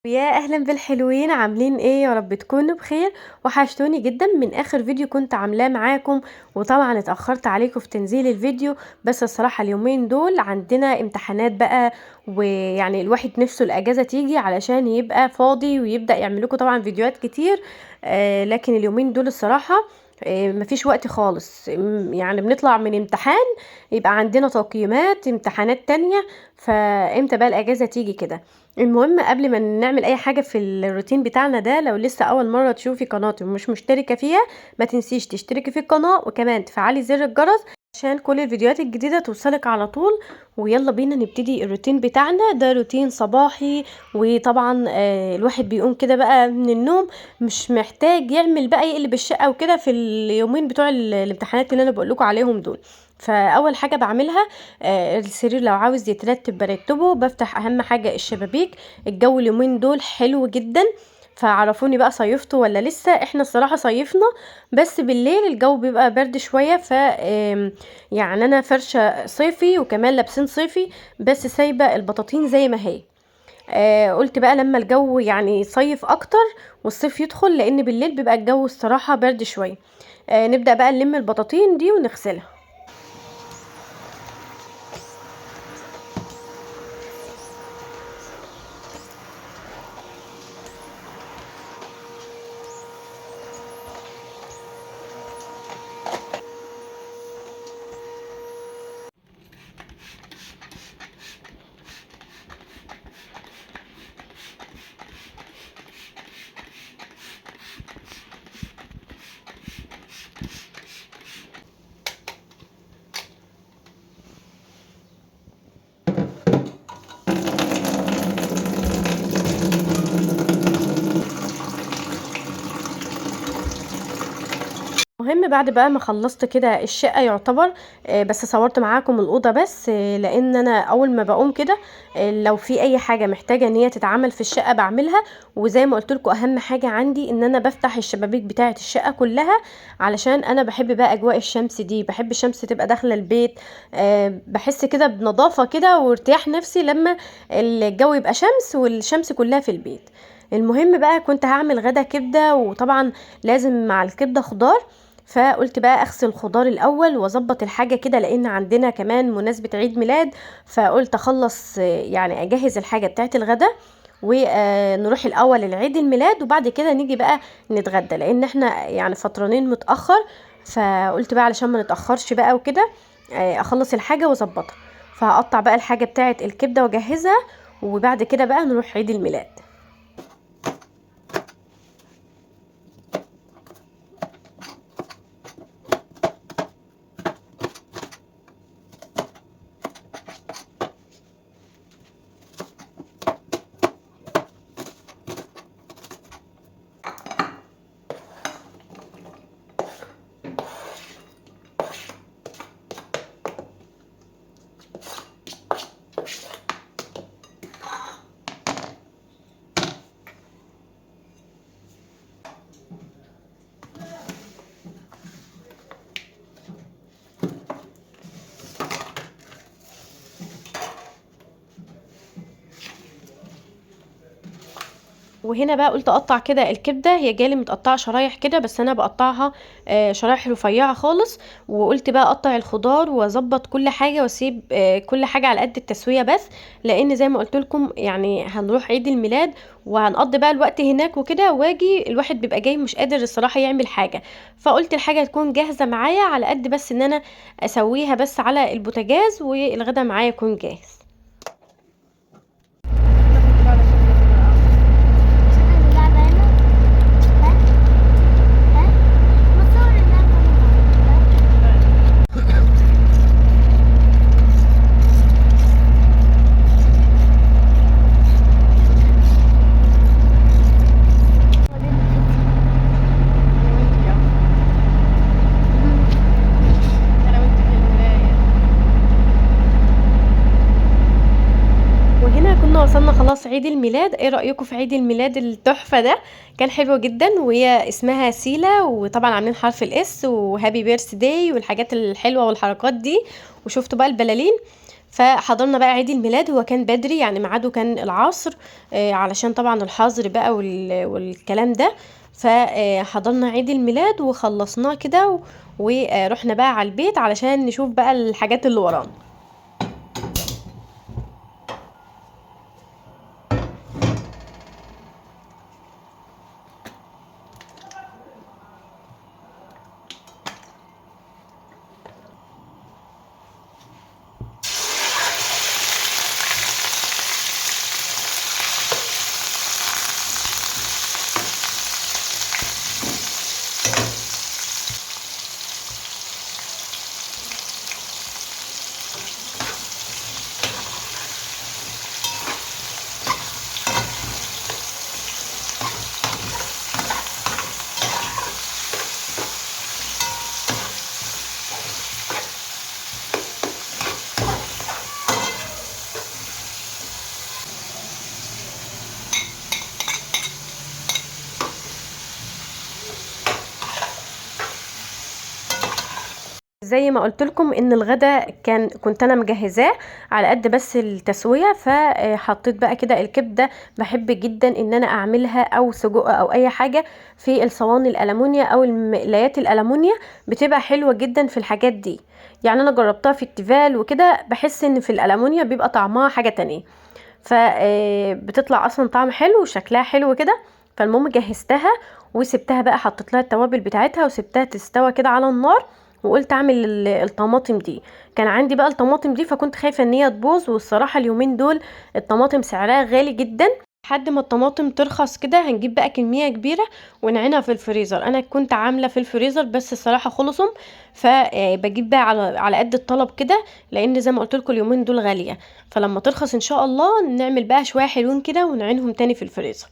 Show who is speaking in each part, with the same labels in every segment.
Speaker 1: يا اهلا بالحلوين، عاملين ايه؟ يا رب تكونوا بخير. وحشتوني جدا من اخر فيديو كنت عاملاه معاكم، وطبعا اتاخرت عليكم في تنزيل الفيديو. بس الصراحه اليومين دول عندنا امتحانات بقى، ويعني الواحد نفسه الاجازه تيجي علشان يبقى فاضي ويبدا يعمل لكم طبعا فيديوهات كتير. لكن اليومين دول الصراحه مفيش وقت خالص. يعني بنطلع من امتحان يبقى عندنا تقييمات امتحانات تانية، فامتى بقى الاجازه تيجي كده؟ المهم قبل ما نعمل اي حاجة في الروتين بتاعنا ده، لو لسه اول مرة تشوفي قناتي ومش مشتركة فيها، ما تنسيش تشتركي في القناة وكمان تفعلي زر الجرس عشان كل الفيديوهات الجديدة توصلك على طول. ويلا بينا نبتدي الروتين بتاعنا ده، روتين صباحي. وطبعا الواحد بيقوم كده بقى من النوم، مش محتاج يعمل بقى يقلب الشقة وكده في اليومين بتوع الامتحانات اللي انا بقولكوا عليهم دول. فاول حاجة بعملها السرير لو عاوز يترتب برتبه، بفتح اهم حاجة الشبابيك. الجو اليومين دول حلو جدا، فعرفوني بقى صيفتوا ولا لسه؟ احنا الصراحة صيفنا، بس بالليل الجو بيبقى برد شوية. يعني انا فرشة صيفي وكمان لابسين صيفي، بس سايبة البطاطين زي ما هي. قلت بقى لما الجو يعني صيف اكتر والصيف يدخل، لان بالليل بيبقى الجو الصراحة برد شوية. نبدأ بقى نلم البطاطين دي ونغسلها. مهم بعد بقى ما خلصت كده الشقة يعتبر، بس صورت معاكم الأوضة بس، لأن أنا أول ما بقوم كده لو في أي حاجة محتاجة إن هي تتعمل في الشقة بعملها. وزي ما قلت لكم أهم حاجة عندي إن أنا بفتح الشبابيك بتاعة الشقة كلها، علشان أنا بحب بقى أجواء الشمس دي، بحب الشمس تبقى داخلة البيت. بحس كده بنظافة كده وارتياح نفسي لما الجو يبقى شمس والشمس كلها في البيت. المهم بقى كنت هعمل غدا كبدة، وطبعا لازم مع الكبدة خضار. فقلت بقى اغسل الخضار الاول واظبط الحاجه كده، لان عندنا كمان مناسبه عيد ميلاد. فقلت اخلص يعني اجهز الحاجه بتاعه الغدا، ونروح الاول لعيد الميلاد وبعد كده نيجي بقى نتغدى، لان احنا يعني فطرانين متاخر. فقلت بقى علشان ما نتاخرش بقى وكده اخلص الحاجه واظبطها. فهقطع بقى الحاجه بتاعه الكبده واجهزها، وبعد كده بقى نروح عيد الميلاد. وهنا بقى قلت اقطع كده الكبده، هي جالي متقطعه شرايح كده، بس انا بقطعها شرايح رفيعه خالص. وقلت بقى اقطع الخضار واظبط كل حاجه واسيب كل حاجه على قد التسويه بس، لان زي ما قلت لكم يعني هنروح عيد الميلاد وهنقضي بقى الوقت هناك وكده، واجي الواحد بيبقى جاي مش قادر الصراحه يعمل حاجه. فقلت الحاجه تكون جاهزه معايا على قد بس ان انا اسويها بس على البوتاجاز، والغدا معايا يكون جاهز.
Speaker 2: شغل اللعبة هنا. ها ها ما تصور اللعبة
Speaker 1: وهنا كنا وصلنا خلاص عيد الميلاد. ايه رأيكم في عيد الميلاد التحفة ده؟ كان حلو جدا، وهي اسمها سيلا، وطبعا عاملين حرف الاس وهابي بيرث داي والحاجات الحلوة والحركات دي. وشفتوا بقى البلالين. فحضرنا بقى عيد الميلاد، هو كان بدري يعني ميعاده كان العصر، علشان طبعا الحظر بقى والكلام ده. فحضرنا عيد الميلاد وخلصناه كده ورحنا بقى على البيت علشان نشوف بقى الحاجات اللي ورانا. زي ما قلت لكم ان الغدا كنت انا مجهزاه على قد بس التسويه، فحطيت بقى كده الكبده. بحب جدا ان انا اعملها او سجق او اي حاجه في الصواني الالومنيا او المقلايات الالومنيا، بتبقى حلوه جدا في الحاجات دي. يعني انا جربتها في التيفال وكده، بحس ان في الالومنيا بيبقى طعمها حاجه تانية، فبتطلع اصلا طعم حلو وشكلها حلو كده. فالمهم جهزتها وسبتها بقى، حطيت لها التوابل بتاعتها وسبتها تستوى كده على النار، وقلت اعمل الطماطم دي. كان عندي بقى الطماطم دي، فكنت خايفه ان هي تبوظ، والصراحه اليومين دول الطماطم سعرها غالي جدا. لحد ما الطماطم ترخص كده هنجيب بقى كميه كبيره ونعينها في الفريزر. انا كنت عامله في الفريزر بس الصراحه خلصهم، فبجيب بقى على قد الطلب كده، لان زي ما قلت لكم اليومين دول غاليه. فلما ترخص ان شاء الله نعمل بقى شويه حلوين كده ونعينهم تاني في الفريزر.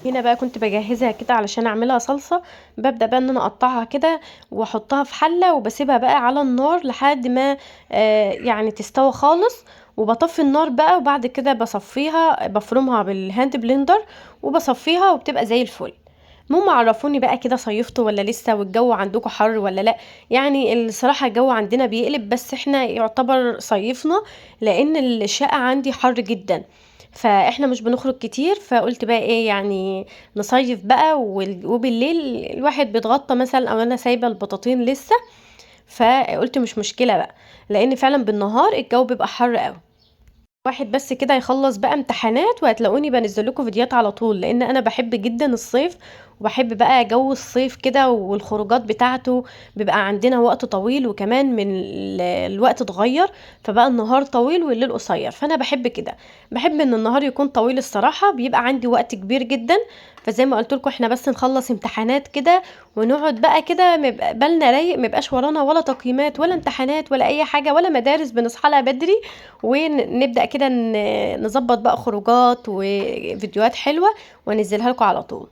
Speaker 1: هنا بقى كنت بجهزها كده علشان اعملها صلصة. ببدأ بقى ان انا اقطعها كده واحطها في حلة وبسيبها بقى على النار لحد ما يعني تستوي خالص، وبطفي النار بقى، وبعد كده بصفيها بفرمها بالهاند بلندر وبصفيها وبتبقى زي الفل. المهم عرفوني بقى كده، صيفتوا ولا لسه؟ والجو عندكم حر ولا لا؟ يعني الصراحة الجو عندنا بيقلب، بس احنا يعتبر صيفنا لان الشقة عندي حر جدا، فاحنا مش بنخرج كتير. فقلت بقى ايه يعني نصيف بقى، وبالليل الواحد بيتغطى مثلا، او انا سايبه البطاطين لسه، فقلت مش مشكله بقى، لان فعلا بالنهار الجو بيبقى حر قوي. واحد بس كده يخلص بقى امتحانات وهتلاقوني بنزل لكم فيديوهات على طول، لان انا بحب جدا الصيف، وبحب بقى جو الصيف كده والخروجات بتاعته. بيبقى عندنا وقت طويل، وكمان من الوقت اتغير، فبقى النهار طويل والليل قصير. فانا بحب كده، بحب ان النهار يكون طويل الصراحة، بيبقى عندي وقت كبير جدا. فزي ما قلت لكم احنا بس نخلص امتحانات كده ونقعد بقى كده، بالنا رايق، ميبقاش ورانا ولا تقييمات ولا امتحانات ولا اي حاجة ولا مدارس بنصحى لها بدري، ونبدأ كده نظبط بقى خروجات وفيديوهات حلوة وانزلها لكم على طول.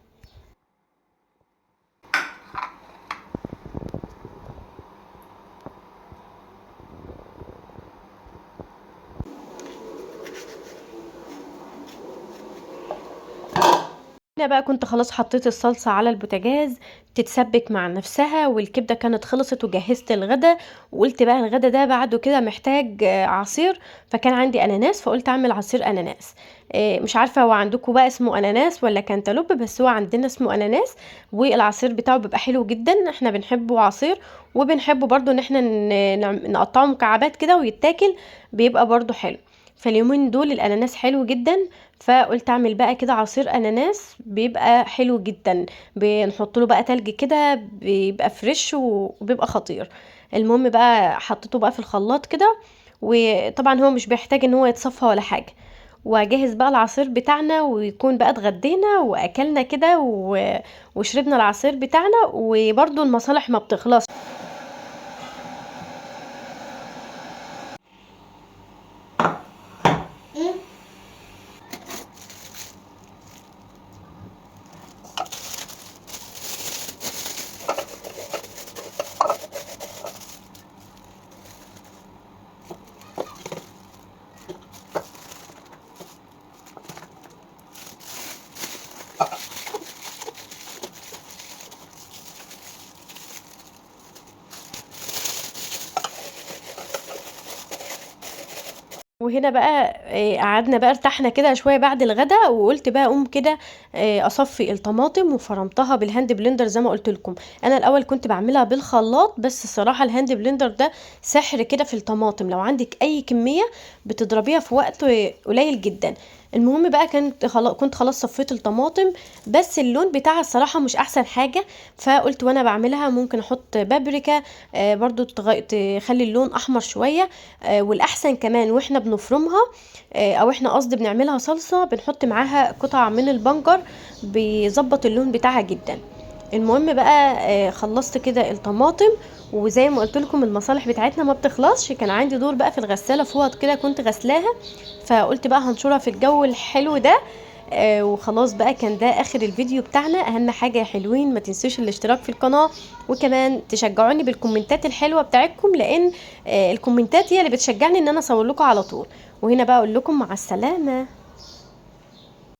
Speaker 1: هنا بقى كنت خلاص حطيت الصلصة على البوتاجاز تتسبك مع نفسها، والكبدة كانت خلصت، وجهزت الغدا. وقلت بقى الغدا ده بعده كده محتاج عصير، فكان عندي اناناس، فقلت اعمل عصير اناناس. مش عارفة هو عندكم بقى اسمه اناناس ولا كانتالوب، بس هو عندنا اسمه اناناس، والعصير بتاعه بيبقى حلو جدا، احنا بنحبه عصير. وبنحبه برضو ان احنا نقطعه مكعبات كده ويتاكل، بيبقى برضو حلو. فاليومين دول الاناناس حلو جدا، فقلت اعمل بقى كده عصير اناناس بيبقى حلو جدا، بنحط له بقى تلج كده بيبقى فريش وبيبقى خطير. المهم بقى حطيته بقى في الخلاط كده، وطبعا هو مش بيحتاج ان هو يتصفى ولا حاجه. واجهز بقى العصير بتاعنا، ويكون بقى اتغدينا واكلنا كده وشربنا العصير بتاعنا. وبرده المصالح ما بتخلص. وهنا بقى قعدنا بقى ارتحنا كده شويه بعد الغدا، وقلت بقى اقوم كده اصفي الطماطم وفرمتها بالهاند بلندر زي ما قلت لكم. انا الاول كنت بعملها بالخلاط، بس الصراحه الهاند بلندر ده سحر كده في الطماطم، لو عندك اي كميه بتضربيها في وقت قليل جدا. المهم بقى كنت خلاص صفيت الطماطم، بس اللون بتاعها الصراحه مش احسن حاجه، فقلت وانا بعملها ممكن احط بابريكا برضو تخلي اللون احمر شويه. والاحسن كمان واحنا بنفرمها او احنا قصدي بنعملها صلصه بنحط معاها قطع من البنجر، بيظبط اللون بتاعها جدا. المهم بقى خلصت كده الطماطم، وزي ما قلت لكم المصالح بتاعتنا ما بتخلصش. كان عندي دور بقى في الغساله فوط كده كنت غسلاها، فقلت بقى هنشرها في الجو الحلو ده. وخلاص بقى كان ده اخر الفيديو بتاعنا. اهم حاجه يا حلوين ما تنسوش الاشتراك في القناه، وكمان تشجعوني بالكومنتات الحلوه بتاعتكم، لان الكومنتات هي اللي بتشجعني ان انا اصور لكم على طول. وهنا بقى اقول لكم مع السلامه.